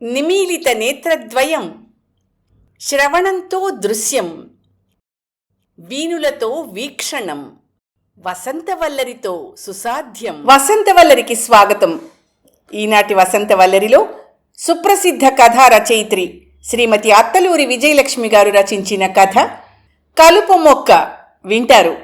నిమీలిత నేత్రద్వయం, శ్రవణంతో దృశ్యం, వీణులతో వీక్షణం, వసంతవల్లరితో సుసాధ్యం. వసంతవల్లరికి స్వాగతం. ఈనాటి వసంతవల్లరిలో సుప్రసిద్ధ కథా రచయిత్రి శ్రీమతి అత్తలూరి విజయలక్ష్మి గారు రచించిన కథ కలుపు మొక్క వింటారు.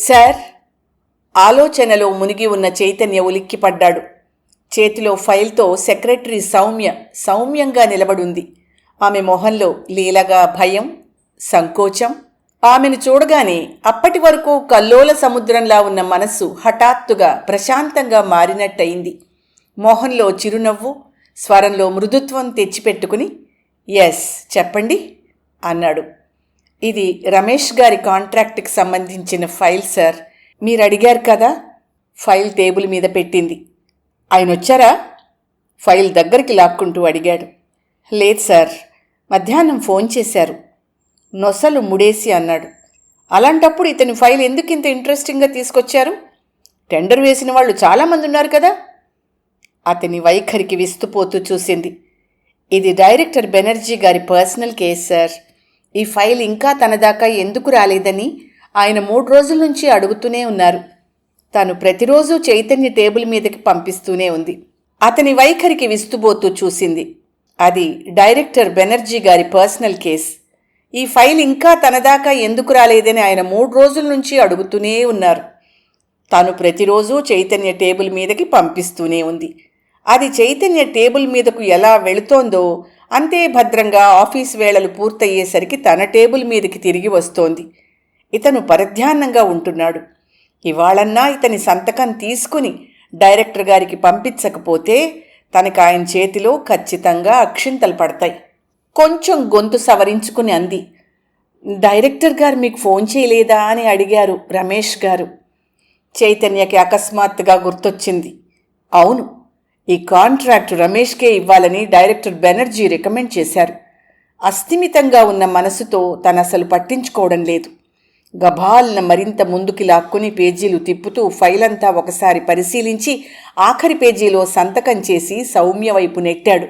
సార్, ఆలోచనలో మునిగి ఉన్న చైతన్య ఉలిక్కిపడ్డాడు. చేతిలో ఫైల్తో సెక్రటరీ సౌమ్యంగా నిలబడుంది. ఆమె మొహంలో లీలగా భయం, సంకోచం. ఆమెను చూడగానే అప్పటి వరకు కల్లోల సముద్రంలా ఉన్న మనస్సు హఠాత్తుగా ప్రశాంతంగా మారినట్టయింది. మొహంలో చిరునవ్వు, స్వరంలో మృదుత్వం తెచ్చిపెట్టుకుని ఎస్ చెప్పండి అన్నాడు. ఇది రమేష్ గారి కాంట్రాక్ట్కి సంబంధించిన ఫైల్ సార్. మీరు అడిగారు కదా. ఫైల్ టేబుల్ మీద పెట్టింది. ఆయన వచ్చారా? ఫైల్ దగ్గరికి లాక్కుంటూ అడిగాడు. లేదు సార్, మధ్యాహ్నం ఫోన్ చేశారు. నొసలు ముడేసి అన్నాడు. అలాంటప్పుడు ఇతని ఫైల్ ఎందుకు ఇంత ఇంట్రెస్టింగ్గా తీసుకొచ్చారు? టెండర్ వేసిన వాళ్ళు చాలామంది ఉన్నారు కదా. అతని వైఖరికి విస్తుపోతూ చూసింది. ఇది డైరెక్టర్ బెనర్జీ గారి పర్సనల్ కేస్ సార్. ఈ ఫైల్ ఇంకా తన దాకా ఎందుకు రాలేదని ఆయన 3 రోజుల నుంచి అడుగుతూనే ఉన్నారు. తను ప్రతిరోజు చైతన్య టేబుల్ మీదకి పంపిస్తూనే ఉంది. అతని వైఖరికి విస్తుపోతూ చూసింది. అది డైరెక్టర్ బెనర్జీ గారి పర్సనల్ కేస్. ఈ ఫైల్ ఇంకా తన దాకా ఎందుకు రాలేదని ఆయన 3 రోజుల నుంచి అడుగుతూనే ఉన్నారు. తను ప్రతిరోజు చైతన్య టేబుల్ మీదకి పంపిస్తూనే ఉంది. అది చైతన్య టేబుల్ మీదకు ఎలా వెళుతోందో అంతే భద్రంగా ఆఫీస్ వేళలు పూర్తయ్యేసరికి తన టేబుల్ మీదకి తిరిగి వస్తోంది. ఇతను పరధ్యాన్నంగా ఉంటున్నాడు. ఇవాళన్నా ఇతని సంతకం తీసుకుని డైరెక్టర్ గారికి పంపించకపోతే తనకు ఆయన చేతిలో ఖచ్చితంగా అక్షింతలు పడతాయి. కొంచెం గొంతు సవరించుకుని అంది. డైరెక్టర్ గారు మీకు ఫోన్ చేయలేదా అని అడిగారు రమేష్ గారు. చైతన్యకి అకస్మాత్తుగా గుర్తొచ్చింది. అవును, ఈ కాంట్రాక్ట్ రమేష్కే ఇవ్వాలని డైరెక్టర్ బెనర్జీ రికమెండ్ చేశారు. అస్థిమితంగా ఉన్న మనసుతో తను అసలు పట్టించుకోవడం లేదు. గభాల్న మరింత ముందుకి లాక్కుని పేజీలు తిప్పుతూ ఫైల్ అంతా ఒకసారి పరిశీలించి ఆఖరి పేజీలో సంతకం చేసి సౌమ్య వైపు నెట్టాడు.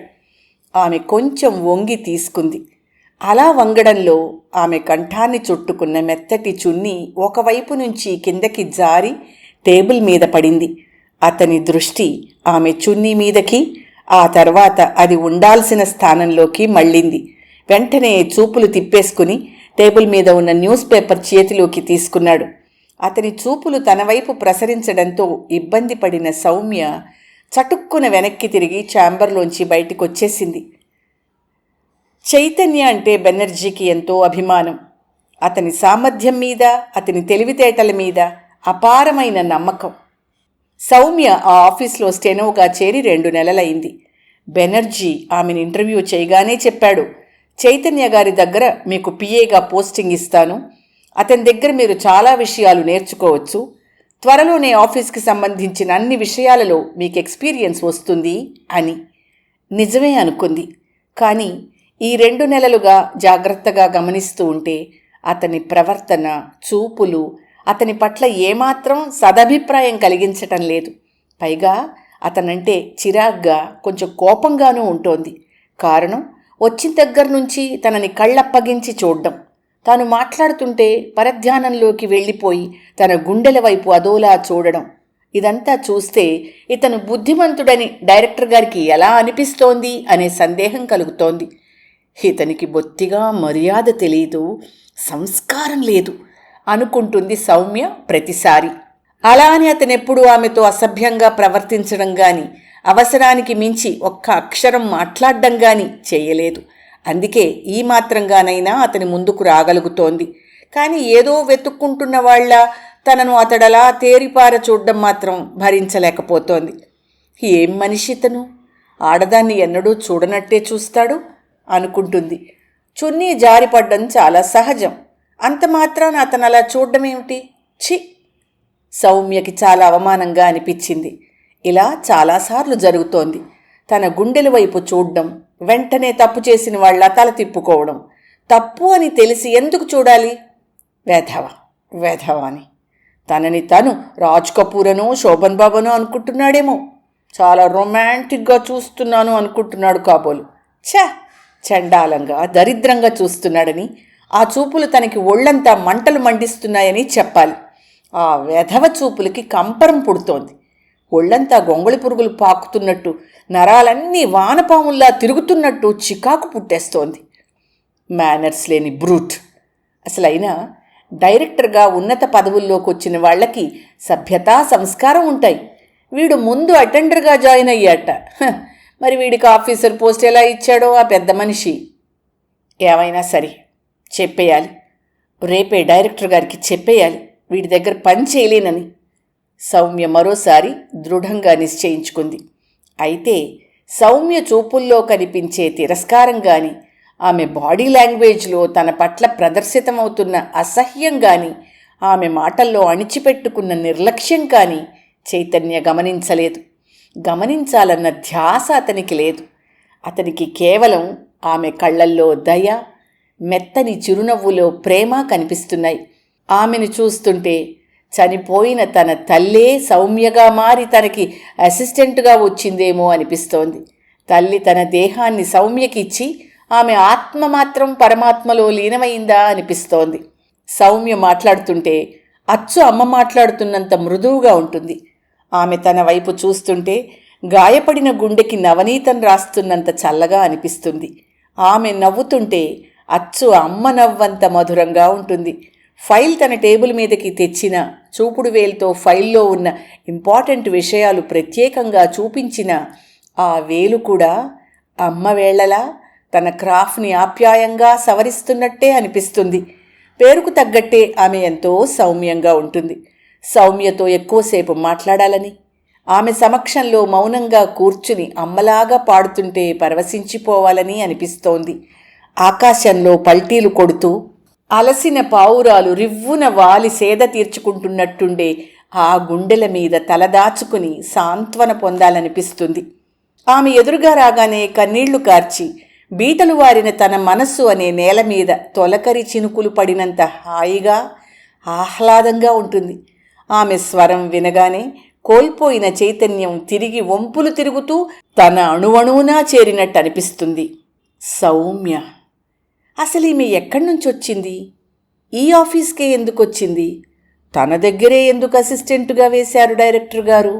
ఆమె కొంచెం వంగి తీసుకుంది. అలా వంగడంలో ఆమె కంఠాన్ని చుట్టుకున్న మెత్తటి చున్నీ ఒకవైపు నుంచి కిందకి జారి టేబుల్ మీద పడింది. అతని దృష్టి ఆమె చున్నీ మీదకి, ఆ తర్వాత అది ఉండాల్సిన స్థానంలోకి మళ్ళింది. వెంటనే చూపులు తిప్పేసుకుని టేబుల్ మీద ఉన్న న్యూస్ పేపర్ చేతిలోకి తీసుకున్నాడు. అతని చూపులు తన వైపు ప్రసరించడంతో ఇబ్బంది పడిన సౌమ్య చటుక్కున వెనక్కి తిరిగి ఛాంబర్లోంచి బయటికొచ్చేసింది. చైతన్య అంటే బెనర్జీకి ఎంతో అభిమానం. అతని సామర్థ్యం మీద, అతని తెలివితేటల మీద అపారమైన నమ్మకం. సౌమ్య ఆ ఆఫీస్లో స్టెనోగా చేరి 2 నెలలైంది. బెనర్జీ ఆమెను ఇంటర్వ్యూ చేయగానే చెప్పాడు, చైతన్య గారి దగ్గర మీకు పిఏగా పోస్టింగ్ ఇస్తాను. అతని దగ్గర మీరు చాలా విషయాలు నేర్చుకోవచ్చు. త్వరలోనే ఆఫీస్కి సంబంధించిన అన్ని విషయాలలో మీకు ఎక్స్పీరియన్స్ వస్తుంది అని. నిజమే అనుకుంది. కానీ ఈ 2 నెలలుగా జాగ్రత్తగా గమనిస్తూ ఉంటే అతని ప్రవర్తన, చూపులు అతని పట్ల ఏమాత్రం సదభిప్రాయం కలిగించటం లేదు. పైగా అతనంటే చిరాగ్గా, కొంచెం కోపంగానూ ఉంటోంది. కారణం, వచ్చిన దగ్గర నుంచి తనని కళ్ళప్పగించి చూడ్డం, తాను మాట్లాడుతుంటే పరధ్యానంలోకి వెళ్ళిపోయి తన గుండెల వైపు అదోలా చూడడం. ఇదంతా చూస్తే ఇతను బుద్ధిమంతుడని డైరెక్టర్ గారికి ఎలా అనిపిస్తోంది అనే సందేహం కలుగుతోంది. ఇతనికి బొత్తిగా మర్యాద తెలీదు, సంస్కారం లేదు అనుకుంటుంది సౌమ్య ప్రతిసారి. అలా అని అతనెప్పుడూ ఆమెతో అసభ్యంగా ప్రవర్తించడం కానీ, అవసరానికి మించి ఒక్క అక్షరం మాట్లాడడం కానీ చేయలేదు. అందుకే ఈ మాత్రంగానైనా అతని ముందుకు రాగలుగుతోంది. కానీ ఏదో వెతుక్కుంటున్న వాళ్ళ తనను అతడలా తేరిపార చూడడం మాత్రం భరించలేకపోతోంది. ఏం మనిషి తను, ఆడదాన్ని ఎన్నడూ చూడనట్టే చూస్తాడు అనుకుంటుంది. చున్నీ జారిపడ్డం చాలా సహజం. అంత మాత్రాన అతను అలా చూడడమేమిటి? ఛీ! సౌమ్యకి చాలా అవమానంగా అనిపించింది. ఇలా చాలాసార్లు జరుగుతోంది. తన గుండెల వైపు చూడడం, వెంటనే తప్పు చేసిన వాళ్ళ తల తిప్పుకోవడం. తప్పు అని తెలిసి ఎందుకు చూడాలి? వెధవ వెధవ అని తనని తను రాజ్ కపూరనో శోభన్ బాబనో అనుకుంటున్నాడేమో. చాలా రొమాంటిక్గా చూస్తున్నాను అనుకుంటున్నాడు కాబోలు. చండాలంగా దరిద్రంగా చూస్తున్నాడని, ఆ చూపులు తనకి ఒళ్ళంతా మంటలు మండిస్తున్నాయని చెప్పాలి. ఆ వెధవ చూపులకి కంపరం పుడుతోంది. ఒళ్ళంతా గొంగళి పురుగులు పాకుతున్నట్టు, నరాలన్నీ వానపాముల్లా తిరుగుతున్నట్టు చికాకు పుట్టేస్తోంది. మేనర్స్ లేని బ్రూట్. అసలైనా డైరెక్టర్గా ఉన్నత పదవుల్లోకి వచ్చిన వాళ్ళకి సభ్యతా సంస్కారం ఉంటాయి. వీడు ముందు అటెండర్గా జాయిన్ అయ్యాట. మరి వీడికి ఆఫీసర్ పోస్ట్ ఎలా ఇచ్చాడో ఆ పెద్ద మనిషి. ఏమైనా సరే చెప్పేయాలి, రేపే డైరెక్టర్ గారికి చెప్పేయాలి వీడి దగ్గర పని చేయలేనని. సౌమ్య మరోసారి దృఢంగా నిశ్చయించుకుంది. అయితే సౌమ్య చూపుల్లో కనిపించే తిరస్కారం కానీ, ఆమె బాడీ లాంగ్వేజ్లో తన పట్ల ప్రదర్శితమవుతున్న అసహ్యం కానీ, ఆమె మాటల్లో అణిచిపెట్టుకున్న నిర్లక్ష్యం కానీ చైతన్య గమనించలేదు. గమనించాలన్న ధ్యాస అతనికి లేదు. అతనికి కేవలం ఆమె కళ్ళల్లో దయ, మెత్తని చిరునవ్వులో ప్రేమ కనిపిస్తున్నాయి. ఆమెను చూస్తుంటే చనిపోయిన తన తల్లే సౌమ్యగా మారి తనకి అసిస్టెంటుగా వచ్చిందేమో అనిపిస్తోంది. తల్లి తన దేహాన్ని సౌమ్యకిచ్చి ఆమె ఆత్మ మాత్రం పరమాత్మలో లీనమైందా అనిపిస్తోంది. సౌమ్య మాట్లాడుతుంటే అచ్చు అమ్మ మాట్లాడుతున్నంత మృదువుగా ఉంటుంది. ఆమె తన వైపు చూస్తుంటే గాయపడిన గుండెకి నవనీతం రాస్తున్నంత చల్లగా అనిపిస్తుంది. ఆమె నవ్వుతుంటే అచ్చు అమ్మ నవ్వంత మధురంగా ఉంటుంది. ఫైల్ తన టేబుల్ మీదకి తెచ్చిన చూపుడు వేలుతో ఫైల్లో ఉన్న ఇంపార్టెంట్ విషయాలు ప్రత్యేకంగా చూపించిన ఆ వేలు కూడా అమ్మ వేళ్లలా తన క్రాఫ్ట్ని ఆప్యాయంగా సవరిస్తున్నట్టే అనిపిస్తుంది. పేరుకు తగ్గట్టే ఆమె ఎంతో సౌమ్యంగా ఉంటుంది. సౌమ్యతో ఎక్కువసేపు మాట్లాడాలని, ఆమె సమక్షంలో మౌనంగా కూర్చుని అమ్మలాగా పాడుతుంటే పరవశించిపోవాలని అనిపిస్తోంది. ఆకాశంలో పల్టీలు కొడుతూ అలసిన పావురాలు రివ్వున వాలి సేద తీర్చుకుంటున్నట్టుండే ఆ గుండెల మీద తలదాచుకుని సాంత్వన పొందాలనిపిస్తుంది. ఆమె ఎదురుగా రాగానే కన్నీళ్లు కార్చి బీటలు వారిన తన మనస్సు అనే నేల మీద తొలకరి చినుకులు పడినంత హాయిగా ఆహ్లాదంగా ఉంటుంది. ఆమె స్వరం వినగానే కోల్పోయిన చైతన్యం తిరిగి వంపులు తిరుగుతూ తన అణువణువునా చేరినట్టు అనిపిస్తుంది. సౌమ్య అసలు ఈమె ఎక్కడి నుంచి వచ్చింది? ఈ ఆఫీస్కే ఎందుకు వచ్చింది? తన దగ్గరే ఎందుకు అసిస్టెంటుగా వేశారు డైరెక్టర్ గారు?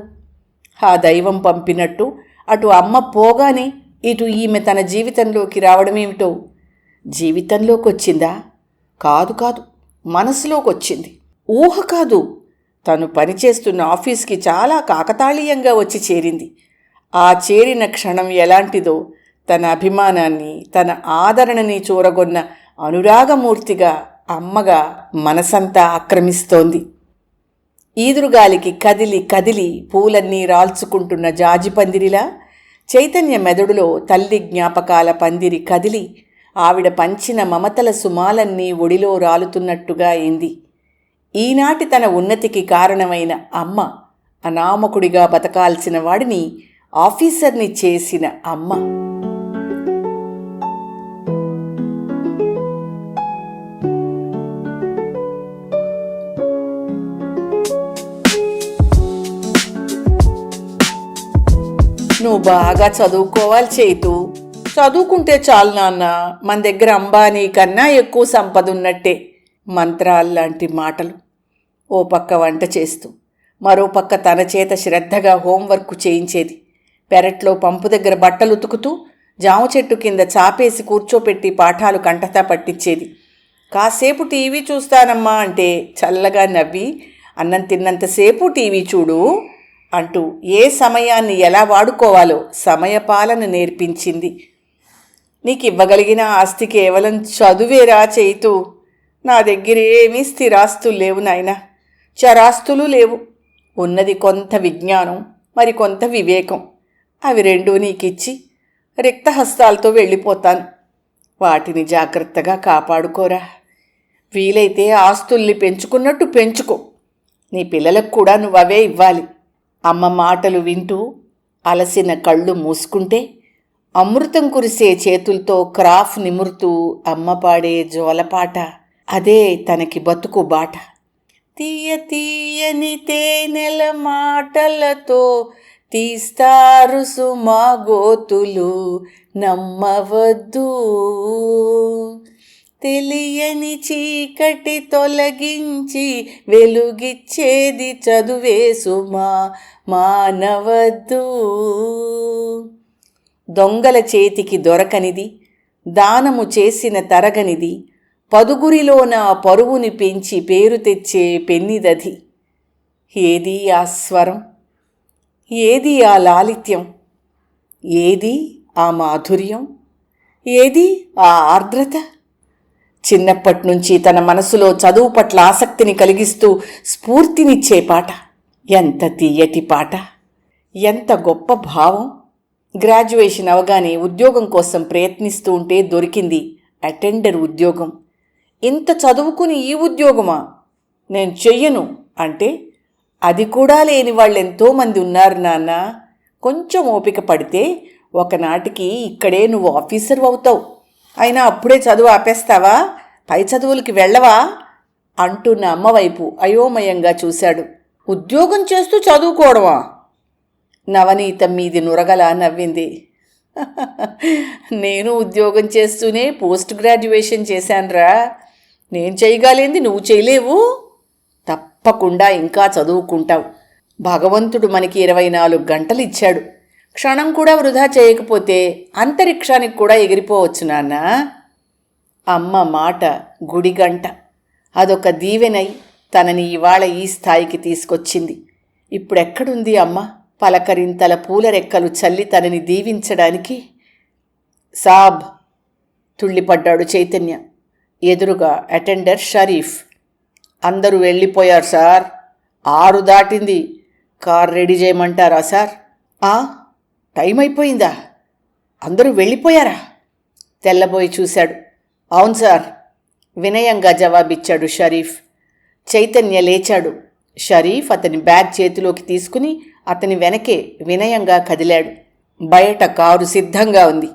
ఆ దైవం పంపినట్టు అటు అమ్మ పోగానే ఇటు ఈమె తన జీవితంలోకి రావడమేమిటో. జీవితంలోకి వచ్చిందా? కాదు కాదు, మనసులోకి వచ్చింది. ఊహ కాదు, తను పనిచేస్తున్న ఆఫీస్కి చాలా కాకతాళీయంగా వచ్చి చేరింది. ఆ చేరిన క్షణం ఎలాంటిదో తన అభిమానాన్ని, తన ఆదరణని చూరగొన్న అనురాగమూర్తిగా అమ్మగా మనసంతా ఆక్రమిస్తోంది. ఈదురుగాలికి కదిలి కదిలి పూలన్నీ రాల్చుకుంటున్న జాజి పందిరిలా చైతన్య మెదడులో తల్లి జ్ఞాపకాల పందిరి కదిలి ఆవిడ పంచిన మమతల సుమాలన్నీ ఒడిలో రాలుతున్నట్టుగా అయింది. ఈనాటి తన ఉన్నతికి కారణమైన అమ్మ, అనామకుడిగా బతకాల్సిన వాడిని ఆఫీసర్ని చేసిన అమ్మ. నువ్వు బాగా చదువుకోవాలి చేతు. చదువుకుంటే చాలు నాన్న, మన దగ్గర అంబానీ కన్నా ఎక్కువ సంపద ఉన్నట్టే. మంత్రాల్లాంటి మాటలు. ఓ పక్క వంట చేస్తూ మరో పక్క తన చేత శ్రద్ధగా హోంవర్క్ చేయించేది. పెరట్లో పంపు దగ్గర బట్టలు ఉతుకుతూ జామ చెట్టు కింద చాపేసి కూర్చోపెట్టి పాఠాలు కంఠతా పట్టించేది. కాసేపు టీవీ చూస్తానమ్మా అంటే చల్లగా నవ్వి, అన్నం తిన్నంతసేపు టీవీ చూడు అంటూ ఏ సమయాన్ని ఎలా వాడుకోవాలో సమయపాలన నేర్పించింది. నీకు ఇవ్వగలిగిన ఆస్తి కేవలం చదువేరా చేతూ. నా దగ్గర ఏమీ స్థిరాస్తులు లేవు నాయనా, చరాస్తులు లేవు. ఉన్నది కొంత విజ్ఞానం, మరి కొంత వివేకం. అవి రెండూ నీకిచ్చి రిక్తహస్తాలతో వెళ్ళిపోతాను. వాటిని జాగ్రత్తగా కాపాడుకోరా. వీలైతే ఆస్తుల్ని పెంచుకున్నట్టు పెంచుకో. నీ పిల్లలకు కూడా నువ్వవే ఇవ్వాలి. అమ్మ మాటలు వింటూ అలసిన కళ్ళు మూసుకుంటే అమృతం కురిసే చేతులతో క్రాఫ్ నిమురుతూ అమ్మ పాడే జోలపాట అదే తనకి బతుకు బాట. తీయ తీయని తేనెల మాటలతో తీస్తారు సుమా గోతులు, నమ్మవద్దు. తెలియని చీకటి తొలగించి వెలుగిచ్చేది చదువే సుమా, మానవద్దు. దొంగల చేతికి దొరకనిది, దానము చేసిన తరగనిది, పదుగురిలోన పరువుని పెంచి పేరు తెచ్చే పెన్నిదది. ఏది ఆ స్వరం, ఏది ఆ లాలిత్యం, ఏది ఆ మాధుర్యం, ఏది ఆ ఆర్ద్రత? చిన్నప్పటినుంచి తన మనసులో చదువు పట్ల ఆసక్తిని కలిగిస్తూ స్ఫూర్తినిచ్చే పాట. ఎంత తీయటి పాట, ఎంత గొప్ప భావం. గ్రాడ్యుయేషన్ అవగానే ఉద్యోగం కోసం ప్రయత్నిస్తూ ఉంటే దొరికింది అటెండర్ ఉద్యోగం. ఇంత చదువుకుని ఈ ఉద్యోగమా, నేను చెయ్యను అంటే అది కూడా లేని వాళ్ళు ఎంతోమంది ఉన్నారు నాన్న. కొంచెం ఓపిక పడితే ఒకనాటికి ఇక్కడే నువ్వు ఆఫీసర్ అవుతావు. అయినా అప్పుడే చదువు ఆపేస్తావా, పై చదువులకి వెళ్ళవా అంటున్న అమ్మవైపు అయోమయంగా చూశాడు. ఉద్యోగం చేస్తూ చదువుకోవడమా? నవనీతం మీది నురగలా నవ్వింది. నేను ఉద్యోగం చేస్తూనే పోస్ట్ గ్రాడ్యుయేషన్ చేశానురా. నేను చేయగలేంది నువ్వు చేయలేవు. తప్పకుండా ఇంకా చదువుకుంటావు. భగవంతుడు మనకి 24 గంటలు ఇచ్చాడు. క్షణం కూడా వృధా చేయకపోతే అంతరిక్షానికి కూడా ఎగిరిపోవచ్చు నాన్న. అమ్మ మాట గుడిగంట. అదొక దీవెనై తనని ఇవాళ ఈ స్థాయికి తీసుకొచ్చింది. ఇప్పుడెక్కడుంది అమ్మ పలకరింతల పూల రెక్కలు చల్లి తనని దీవించడానికి? సాబ్ తుళ్ళిపడ్డాడు చైతన్య. ఎదురుగా అటెండర్ షరీఫ్. అందరూ వెళ్ళిపోయారు సార్. 6 దాటింది. కార్ రెడీ చేయమంటారా సార్? టైం అయిపోయిందా? అందరూ వెళ్ళిపోయారా? తెల్లబోయి చూశాడు. అవును సార్, వినయంగా జవాబిచ్చాడు షరీఫ్. చైతన్య లేచాడు. షరీఫ్ అతని బ్యాగ్ చేతిలోకి తీసుకుని అతని వెనకే వినయంగా కదిలాడు. బయట కారు సిద్ధంగా ఉంది.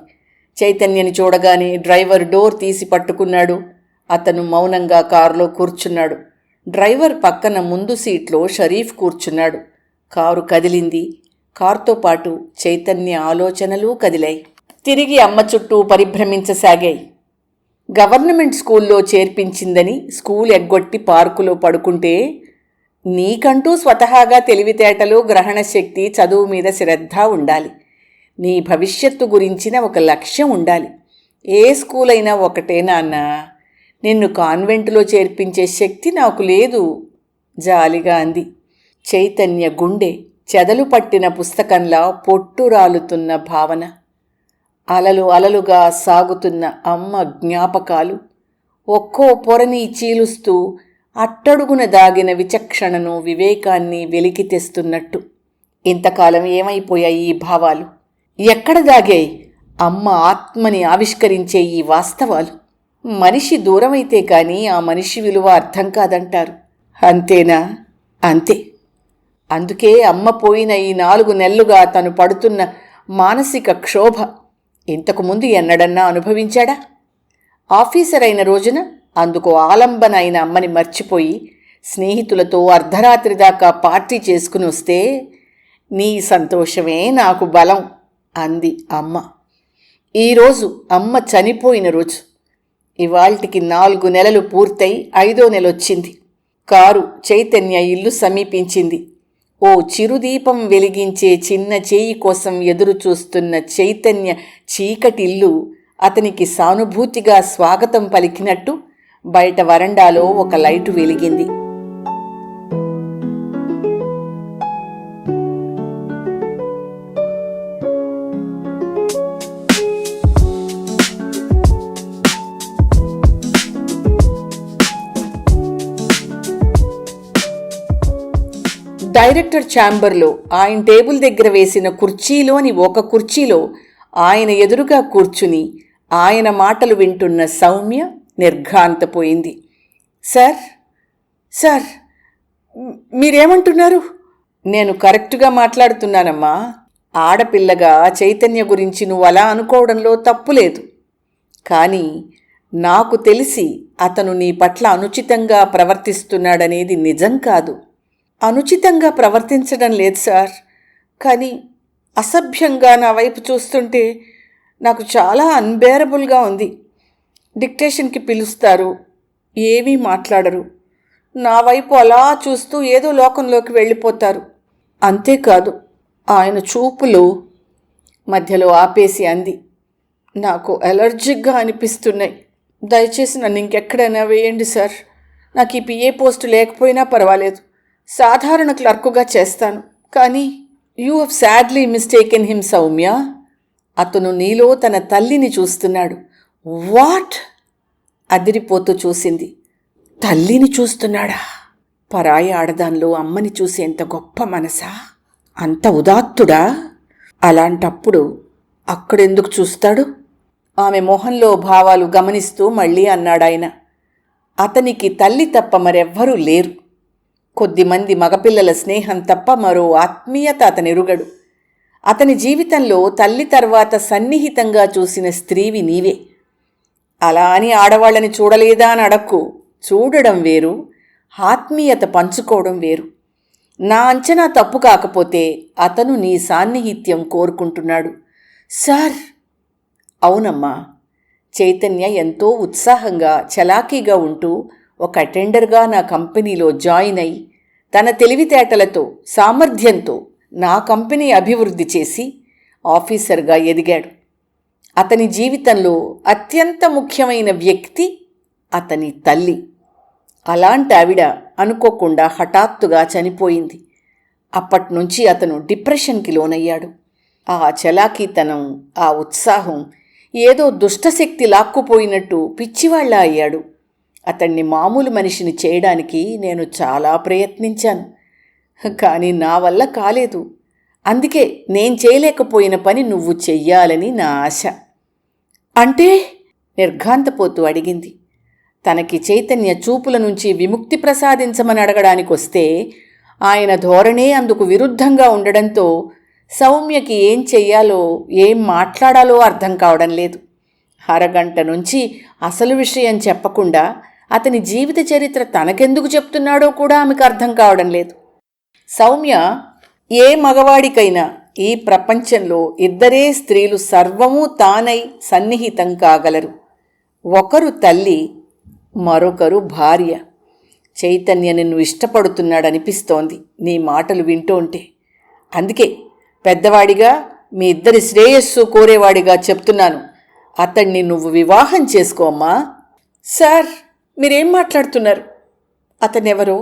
చైతన్యని చూడగానే డ్రైవర్ డోర్ తీసి పట్టుకున్నాడు. అతను మౌనంగా కారులో కూర్చున్నాడు. డ్రైవర్ పక్కన ముందు సీట్లో షరీఫ్ కూర్చున్నాడు. కారు కదిలింది. కారుతో పాటు చైతన్య ఆలోచనలు కదిలాయి. తిరిగి అమ్మ చుట్టూ పరిభ్రమించసాగాయి. గవర్నమెంట్ స్కూల్లో చేర్పించిందని స్కూల్ ఎగ్గొట్టి పార్కులో పడుకుంటే, నీకంటూ స్వతహాగా తెలివితేటలు, గ్రహణశక్తి, చదువు మీద శ్రద్ధ ఉండాలి. నీ భవిష్యత్తు గురించిన ఒక లక్ష్యం ఉండాలి. ఏ స్కూల్ అయినా ఒకటే నాన్న. నిన్ను కాన్వెంటులో చేర్పించే శక్తి నాకు లేదు, జాలిగా అంది. చైతన్య గుండె చెదలు పట్టిన పుస్తకంలా పొట్టురాలుతున్న భావన. అలలు అలలుగా సాగుతున్న అమ్మ జ్ఞాపకాలు ఒక్కో పొరని చీలుస్తూ అట్టడుగున దాగిన విచక్షణను, వివేకాన్ని వెలికి తెస్తున్నట్టు. ఇంతకాలం ఏమైపోయాయి ఈ భావాలు? ఎక్కడ దాగాయి అమ్మ ఆత్మని ఆవిష్కరించే ఈ వాస్తవాలు? మనిషి దూరమైతే కానీ ఆ మనిషి విలువ అర్థం కాదంటారు. అంతేనా? అంతే. అందుకే అమ్మ పోయిన ఈ 4 నెలలుగా తను పడుతున్న మానసిక క్షోభ ఇంతకుముందు ఎన్నడన్నా అనుభవించాడా? ఆఫీసర్ అయిన రోజున అందుకు ఆలంబన అయిన అమ్మని మర్చిపోయి స్నేహితులతో అర్ధరాత్రి దాకా పార్టీ చేసుకుని వస్తే, నీ సంతోషమే నాకు బలం అంది అమ్మ. ఈరోజు అమ్మ చనిపోయిన రోజు. ఇవాళ్టికి 4 నెలలు పూర్తయి 5వ నెలొచ్చింది. కారు చైతన్య ఇల్లు సమీపించింది. ఓ చిరుదీపం వెలిగించే చిన్న చేయి కోసం ఎదురు చూస్తున్న చైతన్య చీకటిల్లు అతనికి సానుభూతిగా స్వాగతం పలికినట్టు బయట వరండాలో ఒక లైటు వెలిగింది. డైరెక్టర్ ఛాంబర్లో ఆయన టేబుల్ దగ్గర వేసిన కుర్చీలోని ఒక కుర్చీలో ఆయన ఎదురుగా కూర్చుని ఆయన మాటలు వింటున్న సౌమ్య నిర్ఘాంతపోయింది. సార్ సార్ మీరేమంటున్నారు? నేను కరెక్టుగా మాట్లాడుతున్నానమ్మా. ఆడపిల్లగా చైతన్య గురించి నువ్వు అలా అనుకోవడంలో తప్పులేదు. కానీ నాకు తెలిసి అతను నీ పట్ల అనుచితంగా ప్రవర్తిస్తున్నాడనేది నిజం కాదు. అనుచితంగా ప్రవర్తించడం లేదు సార్, కానీ అసభ్యంగా నా వైపు చూస్తుంటే నాకు చాలా అన్బేరబుల్గా ఉంది. డిక్టేషన్కి పిలుస్తారు, ఏమీ మాట్లాడరు. నా వైపు అలా చూస్తూ ఏదో లోకంలోకి వెళ్ళిపోతారు. అంతేకాదు ఆయన చూపులు మధ్యలో ఆపేసి అంది, నాకు అలర్జిక్గా అనిపిస్తున్నాయి. దయచేసి నన్ను ఇంకెక్కడైనా వేయండి సార్. నాకు ఈ పిఏ పోస్టు లేకపోయినా పర్వాలేదు, సాధారణ క్లర్కుగా చేస్తాను. కానీ you have sadly mistaken him Soumya. అతను నీలో తన తల్లిని చూస్తున్నాడు. వాట్? అదిరిపోతూ చూసింది. తల్లిని చూస్తున్నాడా? పరాయి ఆడదానిలో అమ్మని చూసేంత గొప్ప మనసా? అంత ఉదాత్తుడా? అలాంటప్పుడు అక్కడెందుకు చూస్తాడు? ఆమె మొహంలో భావాలు గమనిస్తూ మళ్ళీ అన్నాడాయన, అతనికి తల్లి తప్ప మరెవ్వరూ లేరు. కొద్దిమంది మగపిల్లల స్నేహం తప్ప మరో ఆత్మీయత అతనెరుగడు. అతని జీవితంలో తల్లి తర్వాత సన్నిహితంగా చూసిన స్త్రీవి నీవే. అలా అని ఆడవాళ్ళని చూడలేదా అని అడక్కు. చూడడం వేరు, ఆత్మీయత పంచుకోవడం వేరు. నా అంచనా తప్పు కాకపోతే అతను నీ సాన్నిహిత్యం కోరుకుంటున్నాడు. సార్. అవునమ్మా. చైతన్య ఎంతో ఉత్సాహంగా చలాకీగా ఉంటూ ఒక అటెండర్గా నా కంపెనీలో జాయిన్ అయి తన తెలివితేటలతో సామర్థ్యంతో నా కంపెనీ అభివృద్ధి చేసి ఆఫీసర్గా ఎదిగాడు. అతని జీవితంలో అత్యంత ముఖ్యమైన వ్యక్తి అతని తల్లి. అలాంటి ఆవిడ అనుకోకుండా హఠాత్తుగా చనిపోయింది. అప్పట్నుంచి అతను డిప్రెషన్కి లోనయ్యాడు. ఆ చలాకీతనం, ఆ ఉత్సాహం ఏదో దుష్టశక్తి లాక్కుపోయినట్టు పిచ్చివాళ్లా అయ్యాడు. అతన్ని మామూలు మనిషిని చేయడానికి నేను చాలా ప్రయత్నించాను, కానీ నా వల్ల కాలేదు. అందుకే నేను చేయలేకపోయిన పని నువ్వు చెయ్యాలని నా ఆశ. అంటే? నిర్ఘాంతపోతూ అడిగింది. తనకి చైతన్య చూపుల నుంచి విముక్తి ప్రసాదించమని అడగడానికొస్తే ఆయన ధోరణే అందుకు విరుద్ధంగా ఉండడంతో సౌమ్యకి ఏం చెయ్యాలో ఏం మాట్లాడాలో అర్థం కావడం లేదు. అరగంట నుంచి అసలు విషయం చెప్పకుండా అతని జీవిత చరిత్ర తనకెందుకు చెప్తున్నాడో కూడా ఆమెకు అర్థం కావడం లేదు. సౌమ్య, ఏ మగవాడికైనా ఈ ప్రపంచంలో ఇద్దరే స్త్రీలు సర్వమూ తానై సన్నిహితం కాగలరు. ఒకరు తల్లి, మరొకరు భార్య. చైతన్య నిన్ను ఇష్టపడుతున్నాడనిపిస్తోంది నీ మాటలు వింటోంటే. అందుకే పెద్దవాడిగా మీ ఇద్దరి శ్రేయస్సు కోరేవాడిగా చెప్తున్నాను, అతన్ని నువ్వు వివాహం చేసుకోమ్మా. సార్, మీరేం మాట్లాడుతున్నారు? అతనెవరో,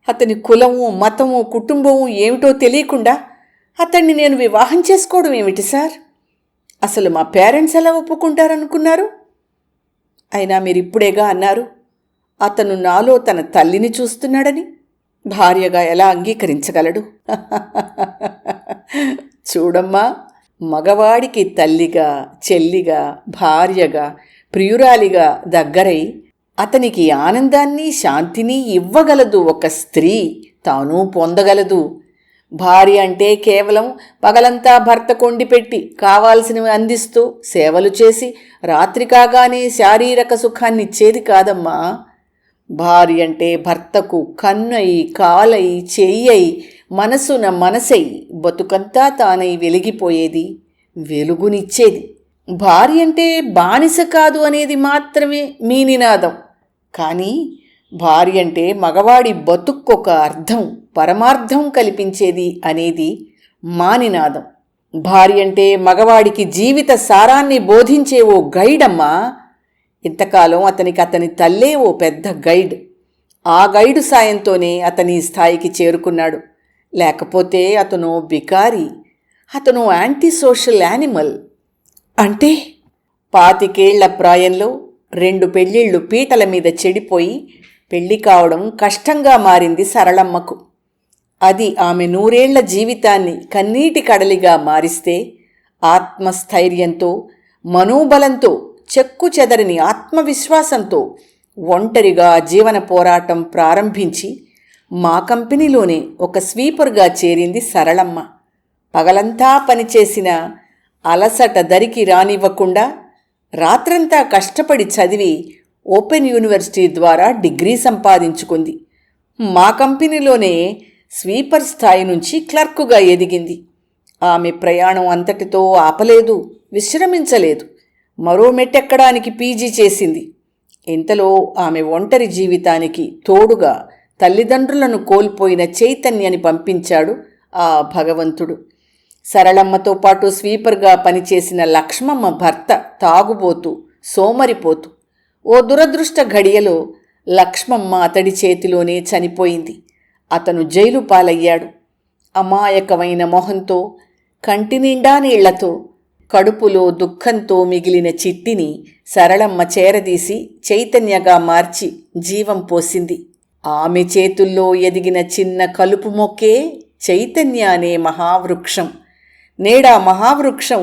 అతని కులము, మతము, కుటుంబము ఏమిటో తెలియకుండా అతన్ని నేను వివాహం చేసుకోవడం ఏమిటి సార్? అసలు మా పేరెంట్స్ ఎలా ఒప్పుకుంటారనుకున్నారు? అయినా మీరిప్పుడేగా అన్నారు అతను నాలో తన తల్లిని చూస్తున్నాడని. భార్యగా ఎలా అంగీకరించగలడు? చూడమ్మా, మగవాడికి తల్లిగా, చెల్లిగా, భార్యగా, ప్రియురాలిగా దగ్గరై అతనికి ఆనందాన్ని, శాంతిని ఇవ్వగలదు ఒక స్త్రీ. తాను పొందగలదు. భార్య అంటే కేవలం పగలంతా భర్త కొండిపెట్టి కావాల్సినవి అందిస్తూ సేవలు చేసి రాత్రి కాగానే శారీరక సుఖాన్ని ఇచ్చేది కాదమ్మా. భార్య అంటే భర్తకు కన్నై, కాలై, చెయ్యై, మనసున మనసై, బతుకంతా తానై వెలిగిపోయేది, వెలుగునిచ్చేది. భార్య అంటే బానిస కాదు అనేది మాత్రమే మీ నినాదం. కానీ భార్య అంటే మగవాడి బతుక్కొక అర్థం, పరమార్థం కల్పించేది అనేది మా నినాదం. భార్య అంటే మగవాడికి జీవిత సారాన్ని బోధించే ఓ గైడ్ అమ్మా. ఇంతకాలం అతనికి అతని తల్లే ఓ పెద్ద గైడ్. ఆ గైడు సాయంతోనే అతని స్థాయికి చేరుకున్నాడు. లేకపోతే అతను బికారి, అతను యాంటీ సోషల్ యానిమల్. అంటే 25 ఏళ్ల ప్రాయంలో 2 పెళ్ళిళ్ళు పీటల మీద చెడిపోయి పెళ్లి కావడం కష్టంగా మారింది సరళమ్మకు. అది ఆమె 100 ఏళ్ల జీవితాన్ని కన్నీటి కడలిగా మారిస్తే ఆత్మస్థైర్యంతో, మనోబలంతో, చెక్కు చెదరని ఆత్మవిశ్వాసంతో ఒంటరిగా జీవన పోరాటం ప్రారంభించి మా కంపెనీలోనే ఒక స్వీపర్గా చేరింది సరళమ్మ. పగలంతా పనిచేసిన అలసట దరికి రానివ్వకుండా రాత్రంతా కష్టపడి చదివి ఓపెన్ యూనివర్సిటీ ద్వారా డిగ్రీ సంపాదించుకుంది. మా కంపెనీలోనే స్వీపర్ స్థాయి నుంచి క్లర్కుగా ఎదిగింది. ఆమె ప్రయాణం అంతటితో ఆపలేదు, విశ్రమించలేదు. మరో మెట్టెక్కడానికి పీజీ చేసింది. ఇంతలో ఆమె ఒంటరి జీవితానికి తోడుగా తల్లిదండ్రులను కోల్పోయిన చైతన్యని పంపించాడు ఆ భగవంతుడు. సరళమ్మతో పాటు స్వీపర్గా పనిచేసిన లక్ష్మమ్మ భర్త తాగుబోతూ, సోమరిపోతూ. ఓ దురదృష్ట ఘడియలో లక్ష్మమ్మ అతడి చేతిలోనే చనిపోయింది. అతను జైలు పాలయ్యాడు. అమాయకమైన మొహంతో, కంటినిండా నీళ్లతో, కడుపులో దుఃఖంతో మిగిలిన చిట్టిని సరళమ్మ చేరదీసి చైతన్యగా మార్చి జీవం పోసింది. ఆమె చేతుల్లో ఎదిగిన చిన్న కలుపు మొక్కే చైతన్య అనే మహావృక్షం. నేడా మహావృక్షం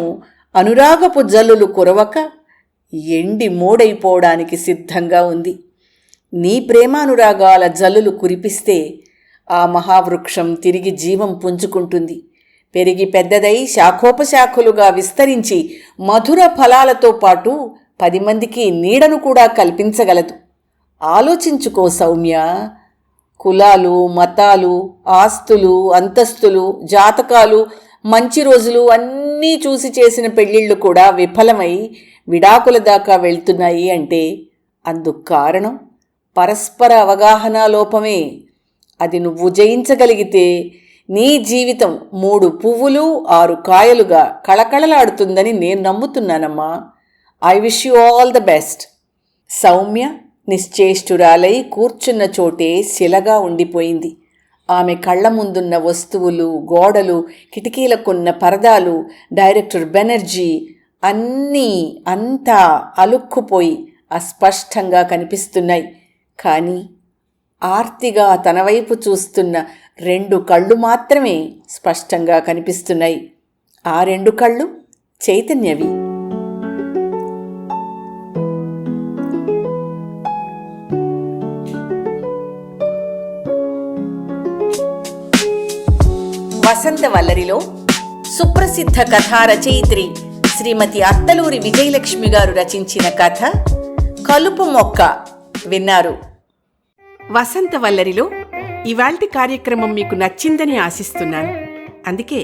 అనురాగపు జల్లులు కురవక ఎండి మోడైపోవడానికి సిద్ధంగా ఉంది. నీ ప్రేమానురాగాల జల్లులు కురిపిస్తే ఆ మహావృక్షం తిరిగి జీవం పుంజుకుంటుంది. పెరిగి పెద్దదై శాఖోపశాఖలుగా విస్తరించి మధుర ఫలాలతో పాటు 10 మందికి నీడను కూడా కల్పించగలదు. ఆలోచించుకో సౌమ్య. కులాలు, మతాలు, ఆస్తులు, అంతస్తులు, జాతకాలు, మంచి రోజులు అన్నీ చూసి చేసిన పెళ్ళిళ్ళు కూడా విఫలమై విడాకుల దాకా వెళ్తున్నాయి అంటే అందుకు కారణం పరస్పర అవగాహన లోపమే. అది నువ్వు జయించగలిగితే నీ జీవితం 3 పువ్వులు 6 కాయలుగా కళకళలాడుతుందని నేను నమ్ముతున్నానమ్మా. I wish you all the best. Soumya నిశ్చేష్టురాలై కూర్చున్న చోటే శిలగా ఉండిపోయింది. ఆమె కళ్ల ముందున్న వస్తువులు, గోడలు, కిటికీలకున్న పరదాలు, డైరెక్టర్ బెనర్జీ అంతా అలుక్కుపోయి అస్పష్టంగా కనిపిస్తున్నాయి. కానీ ఆర్తిగా తన వైపు చూస్తున్న 2 కళ్ళు మాత్రమే స్పష్టంగా కనిపిస్తున్నాయి. ఆ 2 కళ్ళు చైతన్యవి. వసంతవల్లరిలో సుప్రసిద్ధ కథా రచయిత్రి శ్రీమతి అత్తలూరి విజయలక్ష్మి గారు రచించిన కథ కలుపు మొక్క విన్నారు. వసంతవల్లరిలో ఇవాల్టి కార్యక్రమం మీకు నచ్చిందని ఆశిస్తున్నాను. అందుకే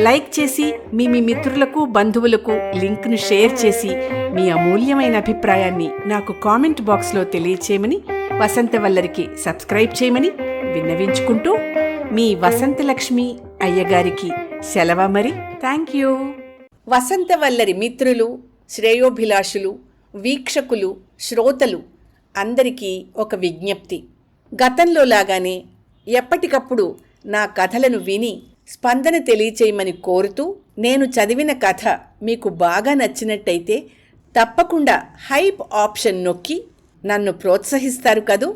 లైక్ చేసి మీ మిత్రులకు, బంధువులకు లింక్ను షేర్ చేసి మీ అమూల్యమైన అభిప్రాయాన్ని నాకు కామెంట్ బాక్స్లో తెలియచేయమని, వసంతవల్లరికి సబ్స్క్రైబ్ చేయమని విన్నవించుకుంటూ మీ వసంతలక్ష్మి అయ్యగారికి సెలవ మరి. Thank you. వసంతవల్లరి మిత్రులు, శ్రేయోభిలాషులు, వీక్షకులు, శ్రోతలు అందరికీ ఒక విజ్ఞప్తి. గతంలో లాగానే ఎప్పటికప్పుడు నా కథలను విని స్పందన తెలియచేయమని కోరుతూ, నేను చదివిన కథ మీకు బాగా నచ్చినట్టయితే తప్పకుండా హైప్ ఆప్షన్ నొక్కి నన్ను ప్రోత్సహిస్తారు కదూ.